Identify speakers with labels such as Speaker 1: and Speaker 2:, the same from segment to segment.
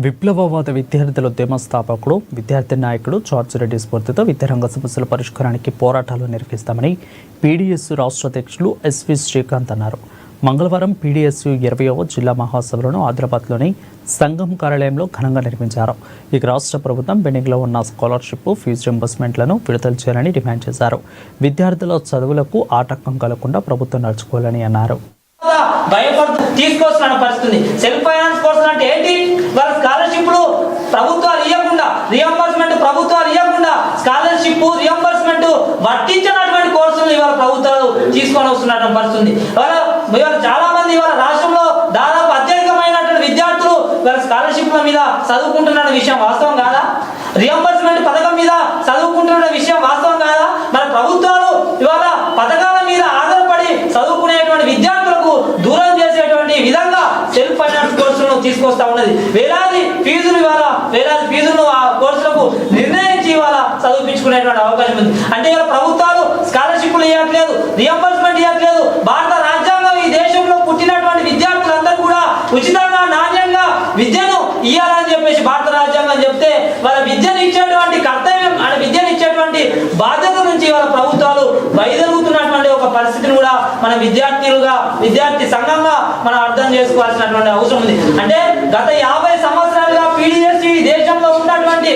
Speaker 1: విప్లవవాద విద్యార్థుల ఉద్యమ స్థాపకుడు విద్యార్థి నాయకుడు జార్జ్ రెడ్డి స్ఫూర్తితో విద్యారంగ సమస్యల పరిష్కారానికి పోరాటాలు నిర్వహిస్తామని పీడీఎస్ రాష్ట్ర అధ్యక్షులు ఎస్వి శ్రీకాంత్ అన్నారు. మంగళవారం పీడీఎస్యు 20వ జిల్లా మహాసభలను హైదరాబాద్లోని సంఘం కార్యాలయంలో ఘనంగా నిర్వహించారు. ఇక రాష్ట్ర ప్రభుత్వం పెండింగ్లో ఉన్న స్కాలర్షిప్, ఫీజు రింబర్స్మెంట్లను విడుదల చేయాలని డిమాండ్ చేశారు. విద్యార్థుల చదువులకు ఆటంకం కలగకుండా ప్రభుత్వం నడుచుకోవాలని అన్నారు.
Speaker 2: భయపడుతూ తీసుకోవాల్సిన పరిస్థితి. సెల్ఫ్ ఫైనాన్స్ కోర్సులు అంటే ఏంటి? వాళ్ళ స్కాలర్షిప్లు ప్రభుత్వాలు ఇవ్వకుండా, రియంబర్స్మెంట్ ప్రభుత్వాలు ఇవ్వకుండా, స్కాలర్షిప్ రియంబర్స్మెంట్ వర్తించినటువంటి కోర్సులు ఇవాళ ప్రభుత్వాలు తీసుకొని వస్తున్నటువంటి పరిస్థితి. ఇవాళ చాలా మంది ఇవాళ రాష్ట్రంలో దాదాపు అత్యధికమైనటువంటి విద్యార్థులు వాళ్ళ స్కాలర్షిప్ల మీద చదువుకుంటున్న విషయం వాస్తవం కాదా? రియంబర్స్మెంట్ పథకం మీద చదువుకుంటున్న విషయం వాస్తవం కాదా? మన ప్రభుత్వాలు ఇవాళ పథకాల మీద ఆధారపడి చదువుకునేటువంటి విద్యార్థులకు దూరం చేసేటువంటి విధంగా సెల్ఫ్ ఫైనాన్స్ కోర్సులను తీసుకొస్తా ఉన్నది. వేలాది ఫీజులను ఆ కోర్సులకు నిర్ణయించి ఇవాళ చదివించుకునేటువంటి అవకాశం ఉంది. అంటే ఇవాళ ప్రభుత్వాలు స్కాలర్షిప్లు ఇవ్వట్లేదు, రియంబర్స్మెంట్ ఇవ్వట్లేదు. భారత రాజ్యాంగం ఈ దేశంలో పుట్టినటువంటి విద్యార్థులందరూ కూడా ఉచితంగా, నాణ్యంగా విద్యను ఇవ్వాలని చెప్పేసి భారత రాజ్యాంగం చెప్తే వాళ్ళ విద్యను ఇచ్చేటువంటి కర్తవ్యం, విద్యను ఇచ్చేటువంటి బాధ్యత నుంచి వాళ్ళ ప్రభుత్వాలు వైదొలుగుతున్నటువంటి ఒక పరిస్థితిని కూడా మన విద్యార్థి సంఘంగా మనం అర్థం చేసుకోవాల్సినటువంటి అవసరం ఉంది. అంటే గత 50 సంవత్సరాలుగా పీడీఎస్ ఈ దేశంలో ఉన్నటువంటి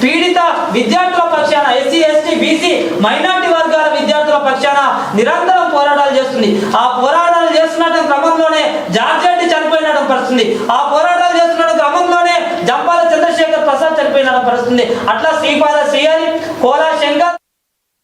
Speaker 2: పీడిత విద్యార్థుల పక్షాన, ఎస్సీ, ఎస్టీ, బీసీ, మైనార్టీ వర్గాల విద్యార్థుల పక్షాన నిరంతరం పోరాటాలు చేస్తుంది. ఆ పోరాటాలు చేస్తున్న క్రమంలోనే జార్జ్ రెడ్డి చనిపోయిన పరిస్థితి. ఆ పోరాటాలు చేస్తున్న క్రమంలోనే జంపాల చంద్రశేఖర్ ప్రసాద్ చనిపోయిన పరిస్థితి. అట్లా శ్రీపాద శ్రీహరి, కోలా శంకర్,